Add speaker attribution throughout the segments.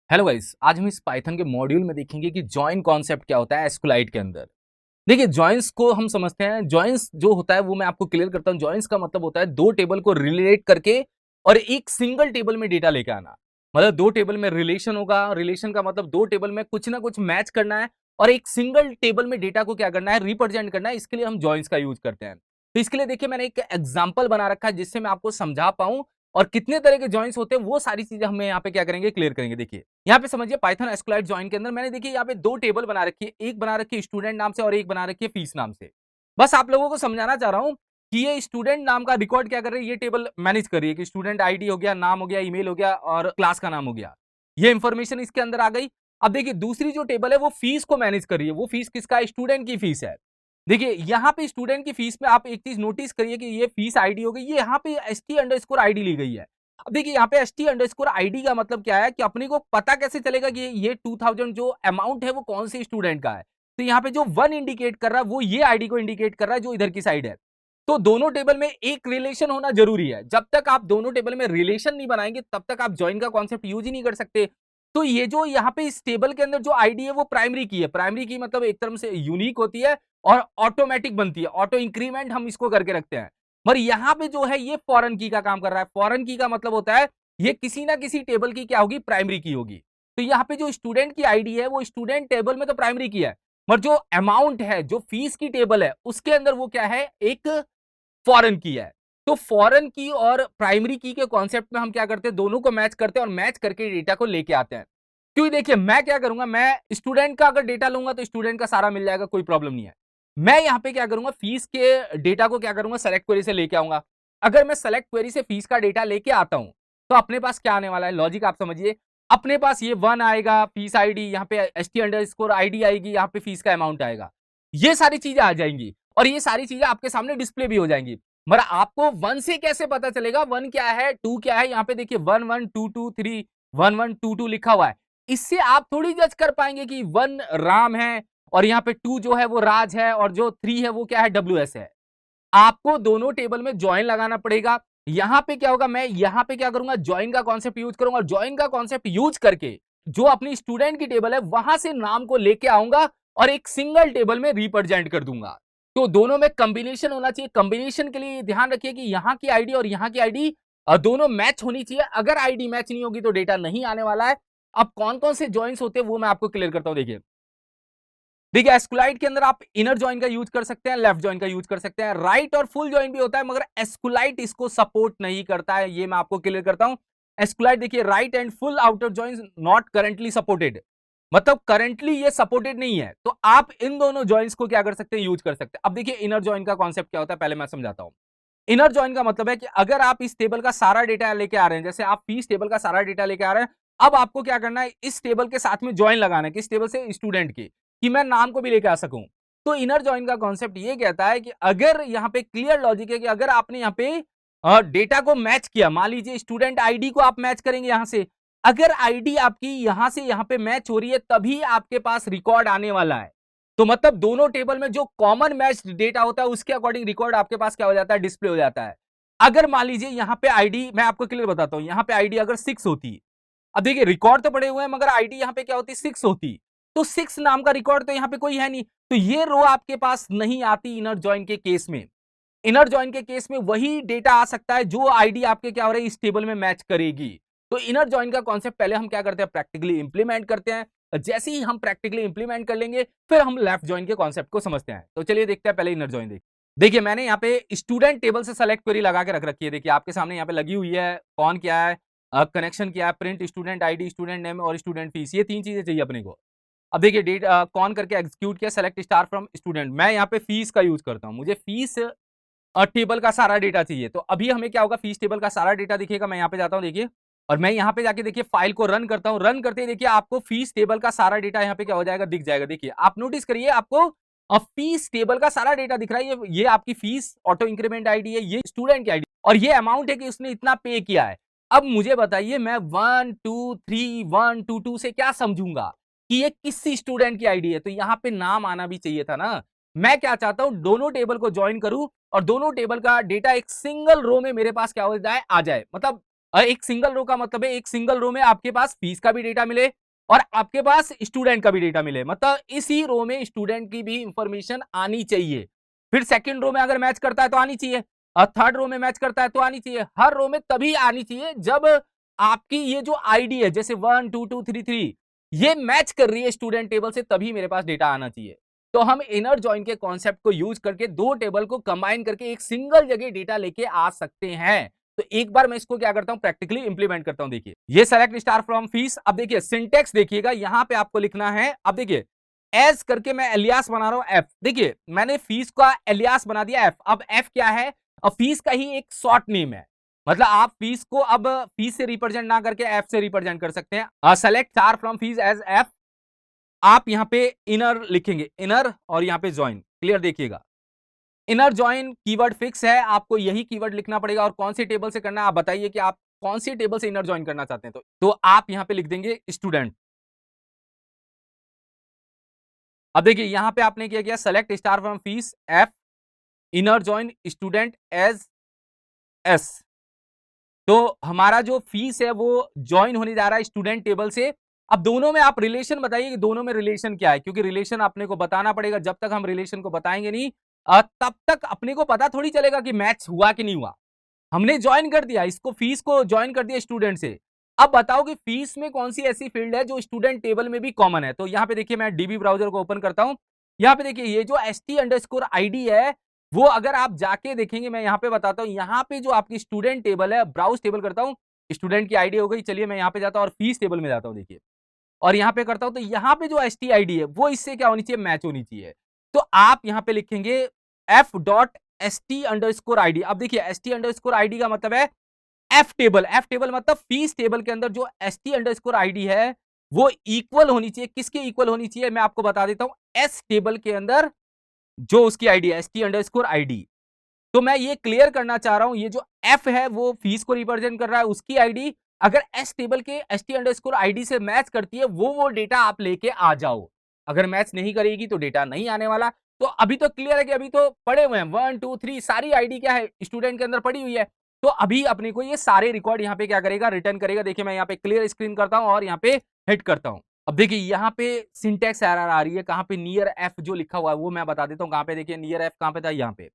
Speaker 1: Hello guys, आज हम इस पाइथन के मॉड्यूल में देखेंगे कि जॉइन कॉन्सेप्ट क्या होता है एसक्यूएलाइट के अंदर। देखिए, जॉइंस को हम समझते हैं। जॉइंस जो होता है वो मैं आपको क्लियर करता हूं। जॉइंस का मतलब होता है दो टेबल को रिलेट करके और एक सिंगल टेबल में डेटा लेके आना। मतलब दो टेबल में रिलेशन होगा। रिलेशन का मतलब दो टेबल में कुछ ना कुछ मैच करना है और एक सिंगल टेबल में डेटा को क्या करना है, रिप्रेजेंट करना है। इसके लिए हम जॉइंस का यूज करते हैं। तो इसके लिए देखिए, मैंने एक एग्जाम्पल बना रखा है जिससे मैं आपको समझा पाऊं और कितने तरह के जॉइंस होते हैं वो सारी चीजें हम यहाँ पे क्या करेंगे, क्लियर करेंगे। देखिए यहाँ पे समझिए, पाइथन एसक्यूएलाइट जॉइन के अंदर मैंने देखिए यहाँ पे दो टेबल बना रखी है। एक बना रखी है स्टूडेंट नाम से और एक बना रखी है फीस नाम से। बस आप लोगों को समझाना चाह रहा हूं कि ये स्टूडेंट नाम का रिकॉर्ड क्या कर रही है, ये टेबल मैनेज कर रही है कि स्टूडेंट आईडी हो गया, नाम हो गया, ईमेल हो गया और क्लास का नाम हो गया। ये इंफॉर्मेशन इसके अंदर आ गई। अब देखिए, दूसरी जो टेबल है वो फीस को मैनेज कर रही है। वो फीस किसका है? स्टूडेंट की फीस है। देखिए यहाँ पे स्टूडेंट की फीस में आप एक चीज नोटिस करिए कि ये फीस आईडी हो गई, ये यहाँ पे st_id ली गई है। अब देखिए यहाँ पे st_id का मतलब क्या है कि अपने को पता कैसे चलेगा कि ये 2000 जो अमाउंट है वो कौन से स्टूडेंट का है। तो यहाँ पे जो 1 इंडिकेट कर रहा है वो ये आईडी को इंडिकेट कर रहा है जो इधर की साइड है। तो दोनों टेबल में एक रिलेशन होना जरूरी है। जब तक आप दोनों टेबल में रिलेशन नहीं बनाएंगे तब तक आप ज्वाइन का कॉन्सेप्ट यूज ही नहीं कर सकते। तो ये जो यहाँ पे इस टेबल के अंदर जो आईडी है वो प्राइमरी की है। प्राइमरी की मतलब एक तरह से यूनिक होती है और ऑटोमेटिक बनती है। ऑटो इंक्रीमेंट हम इसको करके रखते हैं। पर यहाँ पे जो है ये फॉरेन की का काम कर रहा है। फॉरेन की का मतलब होता है ये किसी ना किसी टेबल की क्या होगी, प्राइमरी की होगी। तो यहाँ पे जो स्टूडेंट की आईडी है वो स्टूडेंट टेबल में तो प्राइमरी की है, पर जो अमाउंट है, जो फीस की टेबल है उसके अंदर वो क्या है, एक फॉरेन की है। तो फॉरेन की और प्राइमरी की के कॉन्सेप्ट में हम क्या करते हैं, दोनों को मैच करते हैं और मैच करके डेटा को लेके आते हैं। क्योंकि देखिए मैं क्या करूंगा, मैं स्टूडेंट का अगर डेटा लूंगा तो स्टूडेंट का सारा मिल जाएगा, कोई प्रॉब्लम नहीं है। मैं यहाँ पे क्या करूंगा, फीस के डेटा को क्या करूंगा, सेलेक्ट क्वेरी से लेके आऊंगा। अगर मैं सेलेक्ट क्वेरी से फीस का डेटा लेके आता हूं तो अपने पास क्या आने वाला है, लॉजिक आप समझिए। अपने पास ये 1 आएगा, फीस आईडी, यहाँ पे st_id आएगी, यहाँ पे फीस का अमाउंट आएगा। ये सारी चीजें आ जाएंगी और ये सारी चीजें आपके सामने डिस्प्ले भी हो जाएंगी। मगर आपको 1 से कैसे पता चलेगा 1 क्या है, 2 क्या है? यहाँ पे देखिए 1 1 2 2 3 1 1 2 2 लिखा हुआ है। इससे आप थोड़ी जज कर पाएंगे कि 1 राम है और यहाँ पे 2 जो है वो राज है और जो 3 है वो क्या है, WS है। आपको दोनों टेबल में ज्वाइन लगाना पड़ेगा। यहां पे क्या होगा, मैं यहां पे क्या करूंगा, ज्वाइन का कॉन्सेप्ट यूज करूंगा। ज्वाइन का कॉन्सेप्ट यूज करके जो अपनी स्टूडेंट की टेबल है वहां से नाम को लेके आऊंगा और एक सिंगल टेबल में रिप्रेजेंट कर दूंगा। तो दोनों में कॉम्बिनेशन होना चाहिए। कॉम्बिनेशन के लिए ध्यान रखिए कि यहां की आईडी और यहां की आईडी दोनों मैच होनी चाहिए। अगर आईडी मैच नहीं होगी तो डेटा नहीं आने वाला है। अब कौन कौन से ज्वाइंस होते हैं वो मैं आपको क्लियर करता हूं। देखिए देखिए, एस्कुलाइट के अंदर आप इनर जॉइन का यूज कर सकते हैं, लेफ्ट जॉइन का यूज कर सकते हैं, राइट और फुल जॉइन भी होता है, मगर एस्कुलाइट इसको सपोर्ट नहीं करता है। ये मैं आपको क्लियर करता हूं। एस्कुलाइट देखिए, right and full outer joins not currently supported, मतलब करंटली ये सपोर्टेड नहीं है। तो आप इन दोनों जॉइंस को क्या कर सकते हैं, यूज कर सकते हैं। अब देखिए इनर जॉइन का कॉन्सेप्ट क्या होता है, पहले मैं समझाता हूं। इनर जॉइन का मतलब है कि अगर आप इस टेबल का सारा डेटा लेके आ रहे हैं, जैसे आप फीस टेबल का सारा डेटा लेके आ रहे हैं, अब आपको क्या करना है, इस टेबल के साथ में ज्वाइन लगाना है। किस टेबल से? स्टूडेंट की, कि मैं नाम को भी लेके आ सकूं। तो इनर जॉइन का कॉन्सेप्ट ये कहता है कि अगर यहाँ पे क्लियर लॉजिक है कि अगर आपने यहाँ पे डेटा को मैच किया, मान लीजिए स्टूडेंट आईडी को आप मैच करेंगे यहां से, अगर आईडी आपकी यहां से यहां पे मैच हो रही है तभी आपके पास रिकॉर्ड आने वाला है। तो मतलब दोनों टेबल में जो कॉमन मैच डेटा होता है उसके अकॉर्डिंग रिकॉर्ड आपके पास क्या हो जाता है, डिस्प्ले हो जाता है। अगर मान लीजिए यहां पे आईडी, मैं आपको क्लियर बताता हूं, यहां पे आईडी अगर 6 होती, अब देखिए रिकॉर्ड तो पड़े हुए हैं मगर आईडी यहां पे क्या होती, 6 होती, तो 6 नाम का रिकॉर्ड तो यहां पे कोई है नहीं, तो ये रो आपके पास नहीं आती इनर जॉइन के केस में। इनर जॉइन के केस में वही डेटा आ सकता है जो आईडी आपके क्या हो रही है, इस टेबल में मैच करेगी। तो इनर जॉइन का कॉन्सेप्ट पहले हम क्या करते हैं, प्रैक्टिकली इंप्लीमेंट करते हैं। जैसे ही हम प्रैक्टिकली इंप्लीमेंट कर लेंगे फिर हम लेफ्ट जॉइन के कॉन्सेप्ट को समझते हैं। तो चलिए देखते हैं पहले इनर जॉइन। देखिए मैंने यहाँ पे स्टूडेंट टेबल से सेलेक्ट क्वेरी लगा के रख रखी है। देखिए आपके सामने यहाँ पे लगी हुई है, कौन क्या है, कनेक्शन क्या है, print student ID, student name और स्टूडेंट फीस, ये 3 चीजें चाहिए अपने को। अब देखिए डेट कौन करके एग्जीक्यूट किया, सेलेक्ट स्टार फ्रॉम स्टूडेंट, मैं यहाँ पे फीस का यूज करता हूँ। मुझे फीस टेबल का सारा डेटा चाहिए। तो अभी हमें क्या होगा, फीस टेबल का सारा डेटा दिखेगा। मैं यहाँ पे जाता हूँ देखिए, और मैं यहाँ पे जाके देखिए फाइल को रन करता हूँ। रन करते ही देखिए आपको फीस टेबल का सारा डेटा यहाँ पे क्या हो जाएगा, दिख जाएगा। देखिए आप नोटिस करिए, आपको फीस टेबल का सारा डेटा दिख रहा है। ये आपकी फीस ऑटो इंक्रीमेंट आईडी है, ये स्टूडेंट की आईडी और ये अमाउंट है कि उसने इतना पे किया है। अब मुझे बताइए मैं 1 2 3 1 2 2 से क्या समझूंगा कि ये किस स्टूडेंट की आईडी है। तो यहाँ पे नाम आना भी चाहिए था ना। मैं क्या चाहता हूं, दोनों टेबल को ज्वाइन करूं और दोनों टेबल का डेटा एक सिंगल रो में मेरे पास क्या हो जाए, आ जाए। मतलब और एक सिंगल रो का मतलब है एक सिंगल रो में आपके पास फीस का भी डेटा मिले और आपके पास स्टूडेंट का भी डेटा मिले, मतलब इसी रो में स्टूडेंट की भी इंफॉर्मेशन आनी चाहिए। फिर सेकंड रो में अगर मैच करता है तो आनी चाहिए, और थर्ड रो में मैच करता है तो आनी चाहिए। हर रो में तभी आनी चाहिए जब आपकी ये जो आईडी है जैसे 1 2 2 3 3 ये मैच कर रही है स्टूडेंट टेबल से, तभी मेरे पास डेटा आना चाहिए। तो हम इनर जॉइन के कॉन्सेप्ट को यूज करके दो टेबल को कंबाइन करके एक सिंगल जगह डेटा लेके आ सकते हैं। तो एक बार मैं इसको क्या करता हूं, प्रैक्टिकली इंप्लीमेंट करता हूं। देखिए ये सेलेक्ट स्टार फ्रॉम फीस, अब देखिए सिंटेक्स देखिएगा, यहां पे आपको लिखना है, अब देखिए एज करके मैं एलियास बना रहा हूं एफ, देखिए मैंने फीस का एलियास बना दिया एफ। अब एफ क्या है, अब फीस का ही एक शॉर्ट नेम है, मतलब आप फीस को अब फीस से रिप्रेजेंट ना करके एफ से रिप्रेजेंट कर सकते हैं। Select star from fees as F, आप यहां पे इनर लिखेंगे, इनर और यहां पे ज्वाइन, क्लियर देखिएगा। इनर ज्वाइन कीवर्ड फिक्स है, आपको यही कीवर्ड लिखना पड़ेगा। और कौन सी टेबल से करना है आप बताइए कि आप कौन सी टेबल से इनर ज्वाइन करना चाहते हैं। तो आप यहां पे लिख देंगे स्टूडेंट। अब देखिए यहां पे आपने क्या किया, select star from fees F, inner join student as S. तो हमारा जो फीस है वो ज्वाइन होने जा रहा है स्टूडेंट टेबल से। अब दोनों में आप रिलेशन बताइए कि दोनों में रिलेशन क्या है, क्योंकि रिलेशन अपने को बताना पड़ेगा। जब तक हम रिलेशन को बताएंगे नहीं तब तक अपने को पता थोड़ी चलेगा कि मैच हुआ कि नहीं हुआ। हमने ज्वाइन कर दिया, इसको फीस को ज्वाइन कर दिया स्टूडेंट से। अब बताओ कि फीस में कौन सी ऐसी फील्ड है जो स्टूडेंट टेबल में भी कॉमन है। तो यहां पे देखिए मैं डीबी ब्राउजर को ओपन करता हूं, यहां पे देखिए ये जो st_id है वो अगर आप जाके देखेंगे, मैं यहां पे बताता हूं, यहां पे जो आपकी स्टूडेंट टेबल है, ब्राउज टेबल करता हूं, स्टूडेंट की आईडी हो गई। चलिए मैं यहां पे जाता हूं और फीस टेबल में जाता हूं, देखिए और यहां पे करता हूं, तो यहां पे जो st_id है वो इससे क्या होनी चाहिए, मैच होनी चाहिए। तो आप यहां पे लिखेंगे f.st_id। अब देखिए st_id का मतलब है एफ टेबल। एफ टेबल मतलब फीस टेबल के अंदर जो st_id है वो इक्वल होनी चाहिए, किसके इक्वल होनी चाहिए मैं आपको बता देता हूं, एस टेबल के अंदर जो उसकी आईडी है st_id। तो मैं ये क्लियर करना चाह रहा हूं, ये जो एफ है वो फीस को रिप्रेजेंट कर रहा है, उसकी आईडी अगर एस टेबल के st_id से मैच करती है वो डेटा आप लेके आ जाओ। अगर मैच नहीं करेगी तो डेटा नहीं आने वाला। तो अभी तो क्लियर है कि अभी तो पड़े हुए हैं 1 2 3 सारी आईडी क्या है स्टूडेंट के अंदर पड़ी हुई है। तो अभी अपने को ये सारे रिकॉर्ड यहाँ पे क्या करेगा, रिटर्न करेगा। देखिए मैं यहाँ पे क्लियर स्क्रीन करता हूँ और यहाँ पे हिट करता हूँ। अब देखिए यहाँ पे सिंटेक्स एरर आ रही है, कहाँ पे नियर एफ जो लिखा हुआ है वो मैं बता देता हूँ कहाँ पे। देखिए नियर एफ कहाँ पे था, यहाँ पे।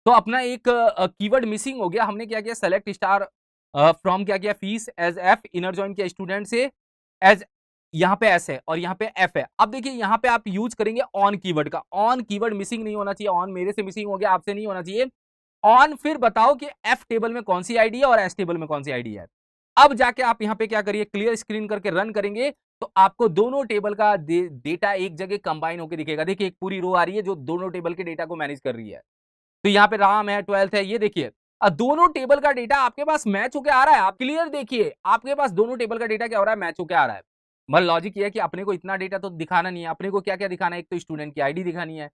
Speaker 1: तो अपना एक कीवर्ड मिसिंग हो गया। हमने क्या किया, सेलेक्ट स्टार फ्रॉम क्या किया, fees as F, inner join किया स्टूडेंट से एज, यहाँ पे एस है और यहाँ पे एफ है। अब देखिए यहाँ पे आप यूज करेंगे ऑन कीवर्ड का। ऑन कीवर्ड मिसिंग नहीं होना चाहिए, ऑन मेरे से मिसिंग हो गया, आपसे नहीं होना चाहिए। ऑन फिर बताओ कि एफ टेबल में कौन सी आईडी है और एस टेबल में कौन सी आईडी है। अब जाके आप यहाँ पे क्या करिए, क्लियर स्क्रीन करके रन करेंगे तो आपको दोनों टेबल का डेटा एक जगह कंबाइन होकर दिखेगा। देखिए एक पूरी रो आ रही है जो दोनों टेबल के डेटा को मैनेज कर रही है। तो यहाँ पे राम है, 12th है, ये देखिए दोनों टेबल का डेटा आपके पास मैच होके आ रहा है। आप क्लियर देखिए आपके पास दोनों टेबल का डेटा क्या हो रहा है, मैच होके आ रहा है। मतलब लॉजिक ये है कि अपने को इतना डेटा तो दिखाना नहीं है। अपने को क्या क्या दिखाना है, एक तो स्टूडेंट की आईडी दिखानी है,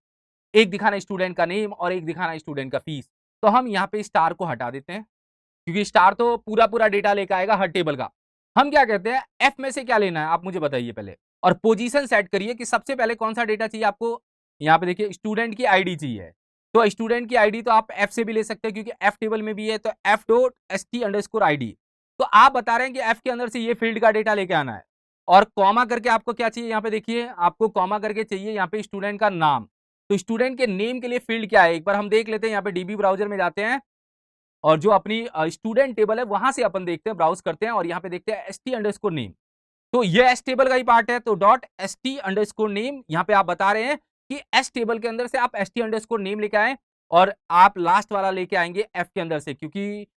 Speaker 1: एक दिखाना स्टूडेंट का नेम और एक दिखाना स्टूडेंट का फीस। तो हम यहाँ पे स्टार को हटा देते हैं क्योंकि स्टार तो पूरा पूरा डेटा लेकर आएगा हर टेबल का। हम क्या कहते हैं, एफ में से क्या लेना है आप मुझे बताइए पहले, और पोजीशन सेट करिए कि सबसे पहले कौन सा डेटा चाहिए आपको। यहाँ पे देखिए स्टूडेंट की आईडी चाहिए, तो स्टूडेंट की आईडी तो आप एफ से भी ले सकते हैं क्योंकि एफ टेबल में भी है, तो f.st_id। तो आप बता रहे हैं कि एफ के अंदर से ये फील्ड का डेटा लेके आना है। और कॉमा करके आपको क्या चाहिए, यहाँ पे देखिए आपको कॉमा करके चाहिए यहाँ पे स्टूडेंट का नाम। तो स्टूडेंट के नेम के लिए फील्ड क्या है एक बार हम देख लेते हैं। यहाँ पे डीबी ब्राउजर में जाते हैं और जो अपनी स्टूडेंट टेबल है वहां से अपन देखते हैं, ब्राउज करते हैं और यहाँ पे देखते हैं st_name। तो ये एस टेबल का ही पार्ट है, तो .st_name यहाँ पे आप बता रहे हैं कि एस टेबल के अंदर से आप st_name लेके आए और आप लास्ट वाला लेके आएंगे एफ के अंदर से, क्योंकि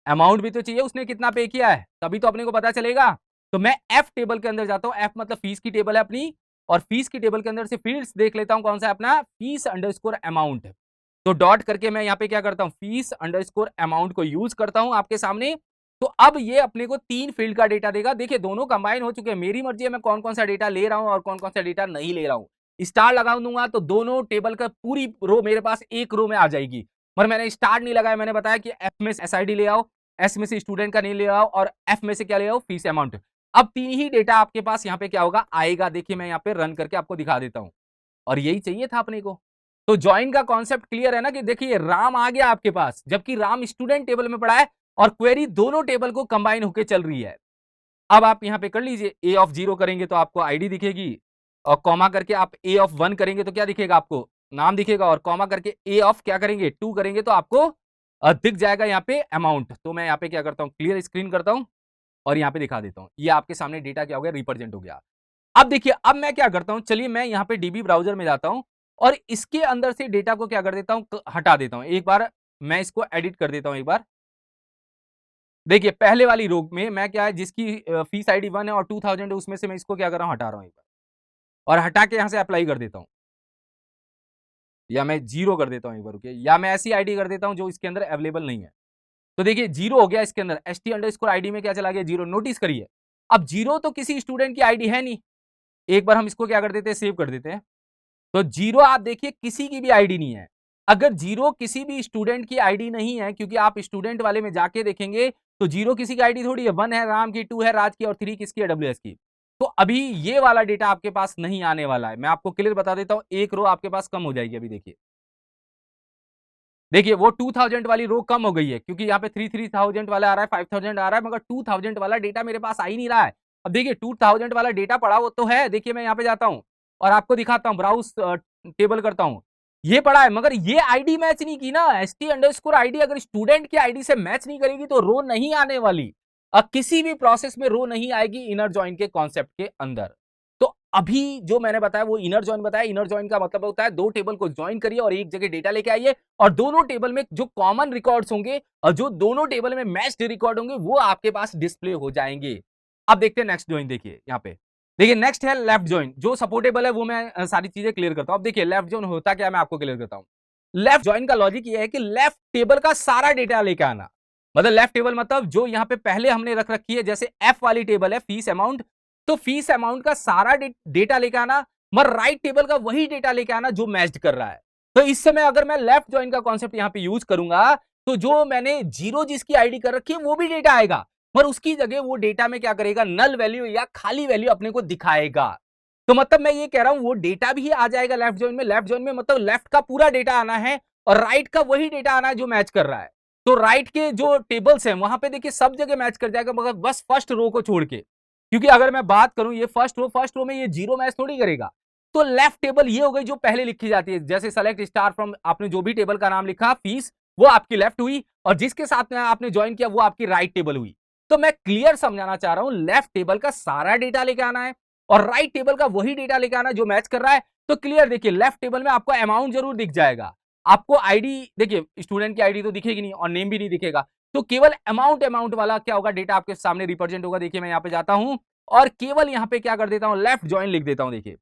Speaker 1: अमाउंट भी तो चाहिए उसने कितना पे किया है तभी तो अपने को पता चलेगा। तो मैं एफ टेबल के अंदर जाता हूँ, एफ मतलब फीस की टेबल है अपनी, और फीस की टेबल के अंदर से फील्ड्स देख लेता हूँ कौन सा है अपना, फीस_अमाउंट। तो डॉट करके मैं यहाँ पे क्या करता हूँ, फीस_अमाउंट को यूज करता हूँ आपके सामने। तो अब ये अपने को 3 फील्ड का डेटा देगा। देखिए दोनों कंबाइन हो चुके हैं, मेरी मर्जी है मैं कौन कौन सा डेटा ले रहा हूं और कौन कौन सा डेटा नहीं ले रहा हूं। स्टार लगा दूंगा तो दोनों टेबल का पूरी रो मेरे पास एक रो में आ जाएगी। पर मैंने स्टार नहीं लगाया, मैंने बताया कि एफ में एसआईडी ले आओ, एस में से स्टूडेंट का नेम ले आओ और एफ में से क्या ले आओ, फीस अमाउंट। अब 3 ही डेटा आपके पास यहाँ पे क्या होगा, आएगा। देखिए मैं यहाँ पे रन करके आपको दिखा देता हूँ और यही चाहिए था अपने को। तो ज्वाइन का कॉन्सेप्ट क्लियर है ना, कि देखिए राम आ गया आपके पास जबकि राम स्टूडेंट टेबल में पड़ा है और क्वेरी दोनों टेबल को कंबाइन होकर चल रही है। अब आप यहां पे कर लीजिए, ए ऑफ 0 करेंगे तो आपको आईडी दिखेगी, और कॉमा करके आप ए ऑफ 1 करेंगे तो क्या दिखेगा, आपको नाम दिखेगा, और कॉमा करके ए ऑफ क्या करेंगे 2 करेंगे तो आपको दिख जाएगा यहाँ पे अमाउंट। तो मैं यहाँ पे क्या करता हूँ, क्लियर स्क्रीन करता हूँ और यहाँ पे दिखा देता हूँ। ये आपके सामने डेटा क्या हो गया, रिप्रेजेंट हो गया। अब देखिए, अब मैं क्या करता हूँ, चलिए मैं यहाँ पे डीबी ब्राउजर में जाता हूँ और इसके अंदर से डेटा को क्या कर देता हूँ, हटा देता हूँ। एक बार मैं इसको एडिट कर देता हूँ एक बार। देखिए पहले वाली रो में मैं क्या है, जिसकी फीस आईडी 1 है और 2000 है, उसमें से मैं इसको क्या कर रहा हूँ, हटा रहा हूँ एक बार, और हटा के यहाँ से अप्लाई कर देता हूँ, या मैं 0 कर देता हूँ एक बार, रुकिए, या मैं ऐसी आईडी कर देता हूँ जो इसके अंदर अवेलेबल नहीं है। तो देखिए 0 हो गया इसके अंदर, st_id में क्या चला गया, 0। नोटिस करिए, अब 0 तो किसी स्टूडेंट की आईडी है नहीं। एक बार हम इसको क्या कर देते हैं, सेव कर देते हैं। तो 0 आप देखिए किसी की भी आईडी नहीं है। अगर 0 किसी भी स्टूडेंट की आईडी नहीं है, क्योंकि आप स्टूडेंट वाले में जाके देखेंगे तो 0 किसी की आईडी थोड़ी है, 1 है राम की, 2 है राज की और 3 किसकी है, डब्ल्यूएस की। तो अभी ये वाला डेटा आपके पास नहीं आने वाला है। मैं आपको क्लियर बता देता हूं, एक रो आपके पास कम हो जाएगी। अभी देखिए वो 2000 वाली रो कम हो गई है, क्योंकि यहाँ पे 3000 वाला आ रहा है, 5000 आ रहा है, मगर 2000 वाला डेटा मेरे पास आ ही नहीं रहा है। अब देखिए 2000 वाला डेटा पड़ा वो तो है, देखिए मैं यहाँ पे जाता हूँ और आपको दिखाता हूँ, ब्राउज टेबल करता हूँ, ये पड़ा है, मगर ये आईडी मैच नहीं की ना। st_id अगर स्टूडेंट की आईडी से मैच नहीं करेगी तो रो नहीं आने वाली। किसी भी प्रोसेस में रो नहीं आएगी इनर जॉइन के कॉन्सेप्ट के अंदर। तो अभी जो मैंने बताया वो इनर जॉइन बताया। इनर जॉइन का मतलब होता है दो टेबल को ज्वाइन करिए और एक जगह डेटा लेके आइए, और दोनों टेबल में जो कॉमन रिकॉर्ड्स होंगे और जो दोनों टेबल में मैच्ड रिकॉर्ड होंगे वो आपके पास डिस्प्ले हो जाएंगे। अब देखते हैं नेक्स्ट जॉइन। देखिए यहाँ पे, देखिए नेक्स्ट है लेफ्ट जॉइन, जो सपोर्टेबल है वो मैं सारी चीजें क्लियर करता हूं। अब देखिए लेफ्ट जॉइन होता क्या है, मैं आपको क्लियर करता हूं। लेफ्ट जॉइन का लॉजिक ये है कि लेफ्ट टेबल का सारा डेटा लेके आना। मतलब लेफ्ट टेबल मतलब जो यहाँ पे पहले हमने रख रखी है, जैसे एफ वाली टेबल है फीस अमाउंट, तो फीस अमाउंट का सारा डेटा लेके आना, मगर राइट टेबल का वही डेटा लेके आना जो मैच्ड कर रहा है। तो इस समय अगर मैं लेफ्ट जॉइन का कॉन्सेप्ट यहाँ पे यूज करूंगा तो जो मैंने 0 जिसकी आईडी कर रखी है वो भी डेटा आएगा, पर उसकी जगह वो डेटा में क्या करेगा, नल वैल्यू या खाली वैल्यू अपने को दिखाएगा। तो मतलब मैं ये कह रहा हूं वो डेटा भी आ जाएगा लेफ्ट जॉइन में। लेफ्ट जॉइन में मतलब लेफ्ट का पूरा डेटा आना है और राइट का वही डेटा आना है जो मैच कर रहा है। तो राइट के जो टेबल्स हैं वहां पे देखिए सब जगह मैच कर जाएगा, मगर बस फर्स्ट रो को छोड़ के, क्योंकि अगर मैं बात करूं ये फर्स्ट रो में ये 0 मैच थोड़ी करेगा। तो लेफ्ट टेबल ये हो गई जो पहले लिखी जाती है, जैसे सेलेक्ट स्टार फ्रॉम, आपने जो भी टेबल का नाम लिखा फीस, वो आपकी लेफ्ट हुई, और जिसके साथ में आपने ज्वाइन किया वो आपकी राइट टेबल हुई। तो मैं क्लियर समझाना चाह रहा हूं, लेफ्ट टेबल का सारा डेटा लेके आना है और राइट टेबल का वही डेटा लेके आना है जो मैच कर रहा है। तो क्लियर देखिए, लेफ्ट टेबल में आपको अमाउंट जरूर दिख जाएगा, आपको आईडी देखिए स्टूडेंट की आईडी तो दिखेगी नहीं और नेम भी नहीं दिखेगा, तो केवल अमाउंट वाला क्या होगा, डेटा आपके सामने रिप्रेजेंट होगा। देखिए मैं यहां पे जाता हूं और केवल यहां पे क्या कर देता हूं, लेफ्ट ज्वाइन लिख देता हूं। देखिए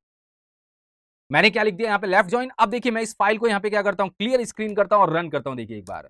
Speaker 1: मैंने क्या लिख दिया यहाँ पे, लेफ्ट ज्वाइन। अब देखिए मैं इस फाइल को यहाँ पे क्या करता हूँ, क्लियर स्क्रीन करता हूँ और रन करता हूँ। देखिए एक बार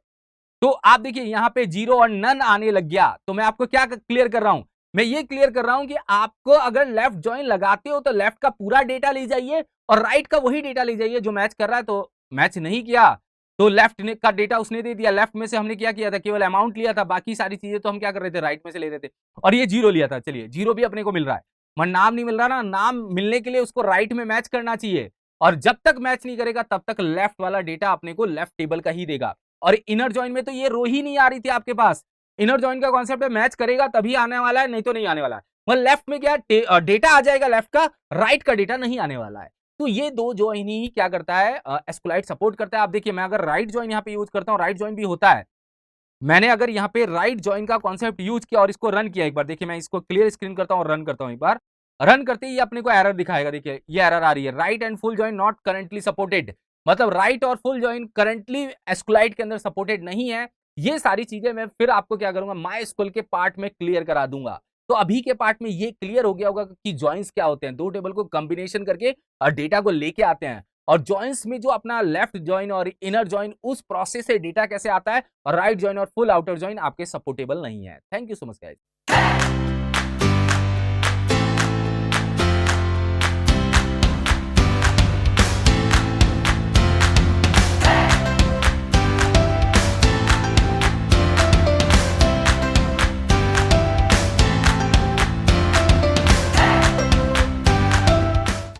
Speaker 1: तो आप देखिए यहाँ पे 0 और नन आने लग गया। तो मैं आपको क्या क्लियर कर रहा हूं, मैं ये क्लियर कर रहा हूं कि आपको अगर लेफ्ट ज्वाइन लगाते हो तो लेफ्ट का पूरा डेटा ले जाइए और राइट का वही डेटा ले जाइए जो मैच कर रहा है। तो मैच नहीं किया तो लेफ्ट का डेटा उसने दे दिया, लेफ्ट में से हमने क्या किया था, केवल अमाउंट लिया था, बाकी सारी चीजें तो हम क्या कर रहे थे, राइट में से ले रहे थे, और ये 0 लिया था। चलिए 0 भी अपने को मिल रहा है, मगर नाम नहीं मिल रहा ना। नाम मिलने के लिए उसको राइट में मैच करना चाहिए, और जब तक मैच नहीं करेगा तब तक लेफ्ट वाला डेटा अपने को लेफ्ट टेबल का ही देगा। और इनर जॉइन में तो ये रो ही नहीं आ रही थी आपके पास। इनर जॉइन का कॉन्सेप्ट है मैच करेगा तभी आने वाला है, नहीं तो नहीं आने वाला है। मतलब लेफ्ट में क्या डेटा आ जाएगा लेफ्ट का, राइट का डेटा नहीं आने वाला है। तो ये दो जॉइन ही क्या करता है, एस्कुलाइट सपोर्ट करता है। आप देखिए मैं अगर राइट जॉइन यहाँ पे यूज करता हूँ, राइट जॉइन भी होता है। मैंने अगर यहाँ पे राइट जॉइन का कॉन्सेप्ट यूज किया और इसको रन किया एक बार, देखिए मैं इसको क्लियर स्क्रीन करता हूँ और रन करता हूँ एक बार। रन करते ही अपने को एरर दिखाएगा। देखिए ये एरर आ रही है, right and full join not currently supported, मतलब राइट और फुल जॉइन करंटली एस्कुलाइट के अंदर सपोर्टेड नहीं है। ये सारी चीजें मैं फिर आपको क्या करूंगा, माई स्कूल के पार्ट में क्लियर करा दूंगा। तो अभी के पार्ट में ये क्लियर हो गया होगा कि जॉइंस क्या होते हैं, दो टेबल को कॉम्बिनेशन करके डेटा को लेके आते हैं, और जॉइंस में जो अपना लेफ्ट जॉइन और इनर जॉइन उस प्रोसेस से डेटा कैसे आता है, और राइट जॉइन और फुल आउटर जॉइन आपके सपोर्टेबल नहीं है। Thank you so much guys.